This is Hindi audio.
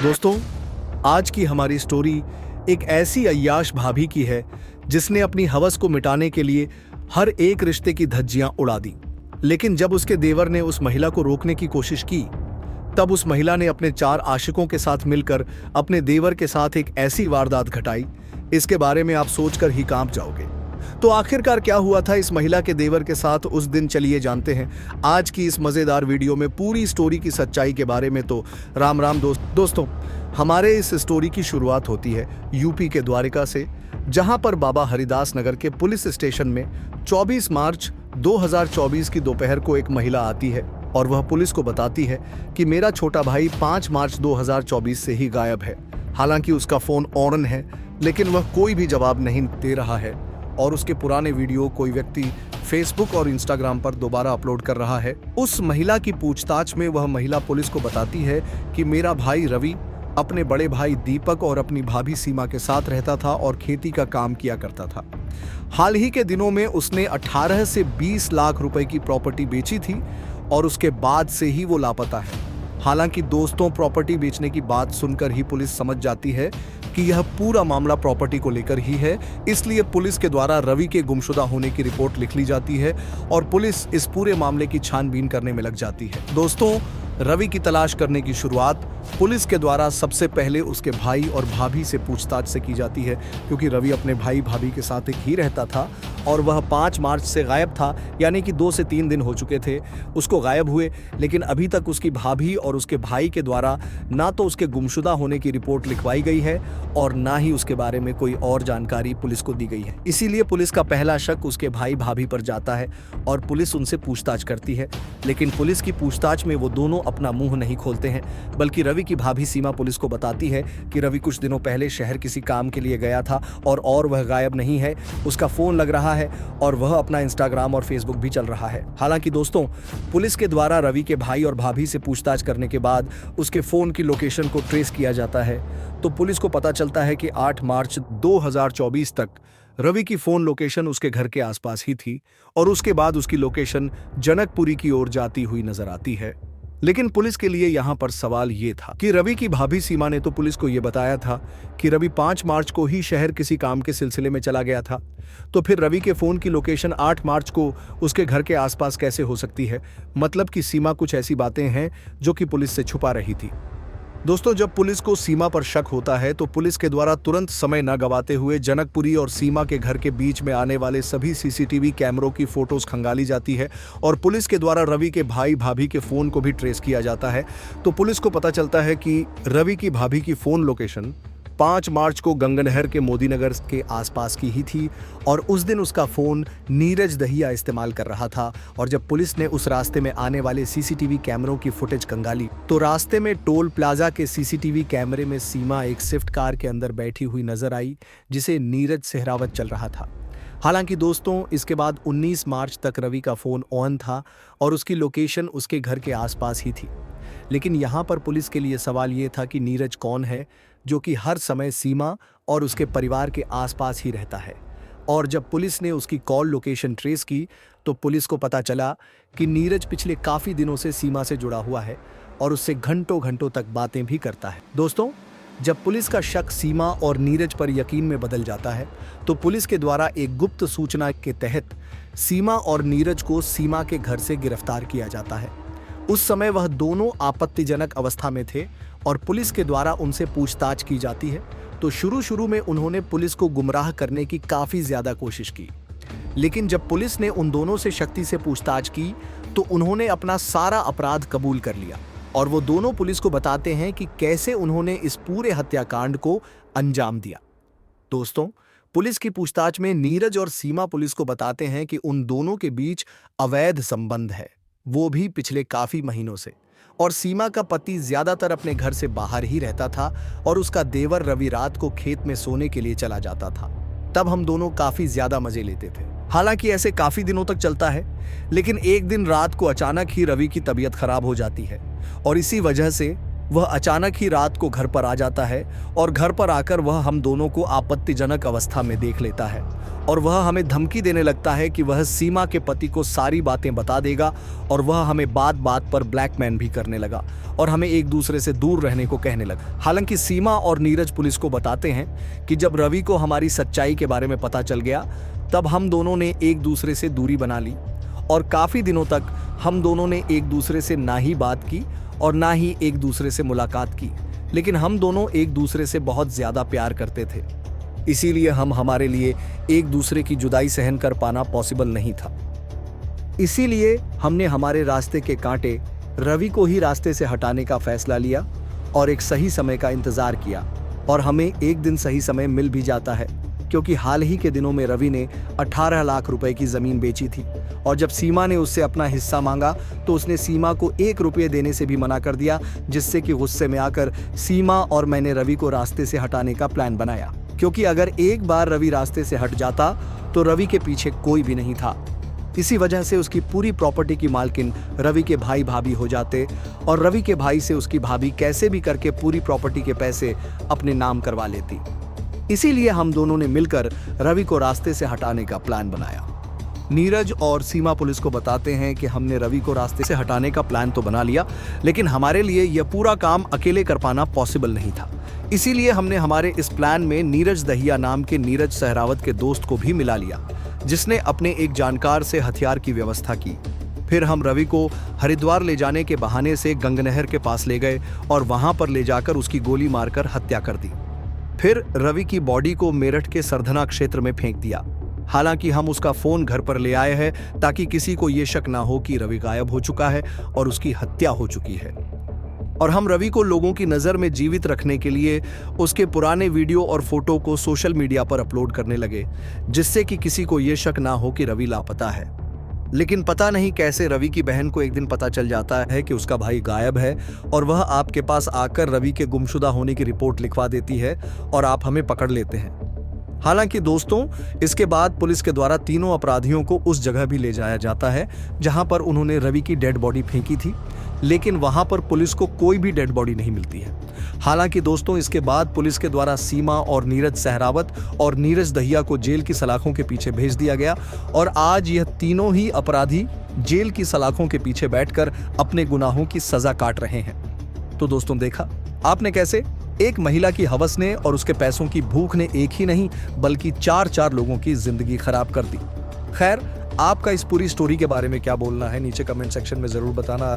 दोस्तों, आज की हमारी स्टोरी एक ऐसी अय्याश भाभी की है जिसने अपनी हवस को मिटाने के लिए हर एक रिश्ते की धज्जियां उड़ा दी। लेकिन जब उसके देवर ने उस महिला को रोकने की कोशिश की, तब उस महिला ने अपने 4 आशिकों के साथ मिलकर अपने देवर के साथ एक ऐसी वारदात घटाई, इसके बारे में आप सोचकर ही कांप जाओगे। तो आखिरकार क्या हुआ था इस महिला के देवर के साथ उस दिन, चलिए जानते हैं आज की इस मजेदार वीडियो में पूरी स्टोरी की सच्चाई के बारे में। तो राम राम दोस्तों, हमारे इस स्टोरी की शुरुआत होती है यूपी के द्वारिका से, जहां पर बाबा हरिदास नगर के पुलिस स्टेशन में 24 मार्च 2024 की दोपहर को एक महिला आती है और वह पुलिस को बताती है कि मेरा छोटा भाई 5 मार्च 2024 से ही गायब है। हालांकि उसका फोन ऑन है, लेकिन वह कोई भी जवाब नहीं दे रहा है और उसके पुराने वीडियो कोई व्यक्ति फेसबुक और इंस्टाग्राम पर दोबारा अपलोड कर रहा है। उस महिला की पूछताछ में वह महिला पुलिस को बताती है कि मेरा भाई रवि अपने बड़े भाई दीपक और अपनी भाभी सीमा के साथ रहता था और खेती का काम किया करता था। हाल ही के दिनों में उसने 18 से 20 लाख रुपए की प्रॉपर्टी बेची थी और उसके बाद से ही वो लापता है। हालांकि दोस्तों, प्रॉपर्टी बेचने की बात सुनकर ही पुलिस समझ जाती है कि यह पूरा मामला प्रॉपर्टी को लेकर ही है, इसलिए पुलिस के द्वारा रवि के गुमशुदा होने की रिपोर्ट लिख ली जाती है और पुलिस इस पूरे मामले की छानबीन करने में लग जाती है। दोस्तों, रवि की तलाश करने की शुरुआत पुलिस के द्वारा सबसे पहले उसके भाई और भाभी से पूछताछ से की जाती है, क्योंकि रवि अपने भाई भाभी के साथ ही रहता था और वह 5 मार्च से गायब था, यानी कि 2 से 3 दिन हो चुके थे उसको गायब हुए। लेकिन अभी तक उसकी भाभी और उसके भाई के द्वारा ना तो उसके गुमशुदा होने की रिपोर्ट लिखवाई गई है और ना ही उसके बारे में कोई और जानकारी पुलिस को दी गई है। इसीलिए पुलिस का पहला शक उसके भाई भाभी पर जाता है और पुलिस उनसे पूछताछ करती है। लेकिन पुलिस की पूछताछ में वो दोनों अपना मुंह नहीं खोलते हैं, बल्कि रवि की भाभी सीमा पुलिस को बताती है कि रवि कुछ दिनों पहले शहर किसी काम के लिए गया था और वह गायब नहीं है, उसका फोन लग रहा है और वह अपना इंस्टाग्राम और फेसबुक भी चल रहा है। हालांकि दोस्तों, पुलिस के द्वारा रवि के भाई और भाभी से पूछताछ करने के बाद उसके फोन की लोकेशन को ट्रेस किया जाता है, तो पुलिस को पता चलता है कि 8 मार्च 2024 तक रवि की फोन लोकेशन उसके घर के आसपास ही थी और उसके बाद उसकी लोकेशन जनकपुरी की ओर जाती हुई नजर आती है। लेकिन पुलिस के लिए यहाँ पर सवाल ये था कि रवि की भाभी सीमा ने तो पुलिस को ये बताया था कि रवि 5 मार्च को ही शहर किसी काम के सिलसिले में चला गया था, तो फिर रवि के फोन की लोकेशन 8 मार्च को उसके घर के आसपास कैसे हो सकती है? मतलब कि सीमा कुछ ऐसी बातें हैं जो कि पुलिस से छुपा रही थी। दोस्तों, जब पुलिस को सीमा पर शक होता है तो पुलिस के द्वारा तुरंत समय न गवाते हुए जनकपुरी और सीमा के घर के बीच में आने वाले सभी सीसीटीवी कैमरों की फोटोज खंगाली जाती है और पुलिस के द्वारा रवि के भाई भाभी के फोन को भी ट्रेस किया जाता है। तो पुलिस को पता चलता है कि रवि की भाभी की फोन लोकेशन 5 मार्च को गंगानहर के मोदीनगर के आसपास की ही थी और उस दिन उसका फोन नीरज दहिया इस्तेमाल कर रहा था। और जब पुलिस ने उस रास्ते में आने वाले सीसीटीवी कैमरों की फुटेज कंगाली, तो रास्ते में टोल प्लाजा के सीसीटीवी कैमरे में सीमा एक स्विफ्ट कार के अंदर बैठी हुई नजर आई, जिसे नीरज सहरावत चल रहा था। हालांकि दोस्तों, इसके बाद 19 मार्च तक रवि का फोन ऑन था और उसकी लोकेशन उसके घर के आसपास ही थी। लेकिन यहाँ पर पुलिस के लिए सवाल ये था कि नीरज कौन है जो कि हर समय सीमा और उसके परिवार के आसपास ही रहता है। और जब पुलिस ने उसकी कॉल लोकेशन ट्रेस की तो पुलिस को पता चला कि नीरज पिछले काफ़ी दिनों से सीमा से जुड़ा हुआ है और उससे घंटों घंटों तक बातें भी करता है। दोस्तों, जब पुलिस का शक सीमा और नीरज पर यकीन में बदल जाता है तो पुलिस के द्वारा एक गुप्त सूचना के तहत सीमा और नीरज को सीमा के घर से गिरफ्तार किया जाता है। उस समय वह दोनों आपत्तिजनक अवस्था में थे और पुलिस के द्वारा उनसे पूछताछ की जाती है। तो शुरू में उन्होंने पुलिस को गुमराह करने की काफ़ी ज़्यादा कोशिश की, लेकिन जब पुलिस ने उन दोनों से सख्ती से पूछताछ की तो उन्होंने अपना सारा अपराध कबूल कर लिया और वो दोनों पुलिस को बताते हैं कि कैसे उन्होंने इस पूरे हत्याकांड को अंजाम दिया। दोस्तों, पुलिस की पूछताछ में नीरज और सीमा पुलिस को बताते हैं कि उन दोनों के बीच अवैध संबंध है, वो भी पिछले काफ़ी महीनों से। और सीमा का पति ज्यादातर अपने घर से बाहर ही रहता था और उसका देवर रवि रात को खेत में सोने के लिए चला जाता था। तब हम दोनों काफी ज्यादा मजे लेते थे। हालांकि ऐसे काफी दिनों तक चलता है, लेकिन एक दिन रात को अचानक ही रवि की तबीयत खराब हो जाती है और इसी वजह से वह अचानक ही रात को घर पर आ जाता है और घर पर आकर वह हम दोनों को आपत्तिजनक अवस्था में देख लेता है और वह हमें धमकी देने लगता है कि वह सीमा के पति को सारी बातें बता देगा और वह हमें बात बात पर ब्लैकमेल भी करने लगा और हमें एक दूसरे से दूर रहने को कहने लगा। हालांकि सीमा और नीरज पुलिस को बताते हैं कि जब रवि को हमारी सच्चाई के बारे में पता चल गया तब हम दोनों ने एक दूसरे से दूरी बना ली और काफ़ी दिनों तक हम दोनों ने एक दूसरे से ना ही बात की और ना ही एक दूसरे से मुलाकात की, लेकिन हम दोनों एक दूसरे से बहुत ज़्यादा प्यार करते थे। इसीलिए हमारे लिए एक दूसरे की जुदाई सहन कर पाना पॉसिबल नहीं था। इसीलिए हमने हमारे रास्ते के कांटे रवि को ही रास्ते से हटाने का फैसला लिया और एक सही समय का इंतज़ार किया और हमें एक दिन सही समय मिल भी जाता है, क्योंकि हाल ही के दिनों में रवि ने 18 लाख रुपए की ज़मीन बेची थी और जब सीमा ने उससे अपना हिस्सा मांगा तो उसने सीमा को 1 रुपये देने से भी मना कर दिया, जिससे कि गुस्से में आकर सीमा और मैंने रवि को रास्ते से हटाने का प्लान बनाया, क्योंकि अगर एक बार रवि रास्ते से हट जाता तो रवि के पीछे कोई भी नहीं था। इसी वजह से उसकी पूरी प्रॉपर्टी की मालकिन रवि के भाई भाभी हो जाते और रवि के भाई से उसकी भाभी कैसे भी करके पूरी प्रॉपर्टी के पैसे अपने नाम करवा लेती। इसीलिए हम दोनों ने मिलकर रवि को रास्ते से हटाने का प्लान बनाया। नीरज और सीमा पुलिस को बताते हैं कि हमने रवि को रास्ते से हटाने का प्लान तो बना लिया, लेकिन हमारे लिए यह पूरा काम अकेले कर पाना पॉसिबल नहीं था। इसीलिए हमने हमारे इस प्लान में नीरज दहिया नाम के नीरज सहरावत के दोस्त को भी मिला लिया, जिसने अपने एक जानकार से हथियार की व्यवस्था की। फिर हम रवि को हरिद्वार ले जाने के बहाने से गंगनहर के पास ले गए और वहां पर ले जाकर उसकी गोली मारकर हत्या कर दी। फिर रवि की बॉडी को मेरठ के सरधना क्षेत्र में फेंक दिया। हालांकि हम उसका फोन घर पर ले आए हैं ताकि किसी को ये शक ना हो कि रवि गायब हो चुका है और उसकी हत्या हो चुकी है। और हम रवि को लोगों की नज़र में जीवित रखने के लिए उसके पुराने वीडियो और फोटो को सोशल मीडिया पर अपलोड करने लगे, जिससे कि किसी को ये शक ना हो कि रवि लापता है। लेकिन पता नहीं कैसे रवि की बहन को एक दिन पता चल जाता है कि उसका भाई गायब है और वह आपके पास आकर रवि के गुमशुदा होने की रिपोर्ट लिखवा देती है और आप हमें पकड़ लेते हैं। हालांकि दोस्तों, इसके बाद पुलिस के द्वारा तीनों अपराधियों को उस जगह भी ले जाया जाता है जहां पर उन्होंने रवि की डेड बॉडी फेंकी थी, लेकिन वहां पर पुलिस को कोई भी डेड बॉडी नहीं मिलती है। हालांकि दोस्तों, इसके बाद पुलिस के द्वारा सीमा और नीरज सहरावत और नीरज दहिया को जेल की सलाखों के पीछे भेज दिया गया और आज यह तीनों ही अपराधी जेल की सलाखों के पीछे बैठकर अपने गुनाहों की सजा काट रहे हैं। तो दोस्तों, देखा आपने कैसे एक महिला की हवस ने और उसके पैसों की भूख ने एक ही नहीं बल्कि 4 लोगों की जिंदगी खराब कर दी। खैर, आपका इस पूरी स्टोरी के बारे में क्या बोलना है नीचे कमेंट सेक्शन में जरूर बताना।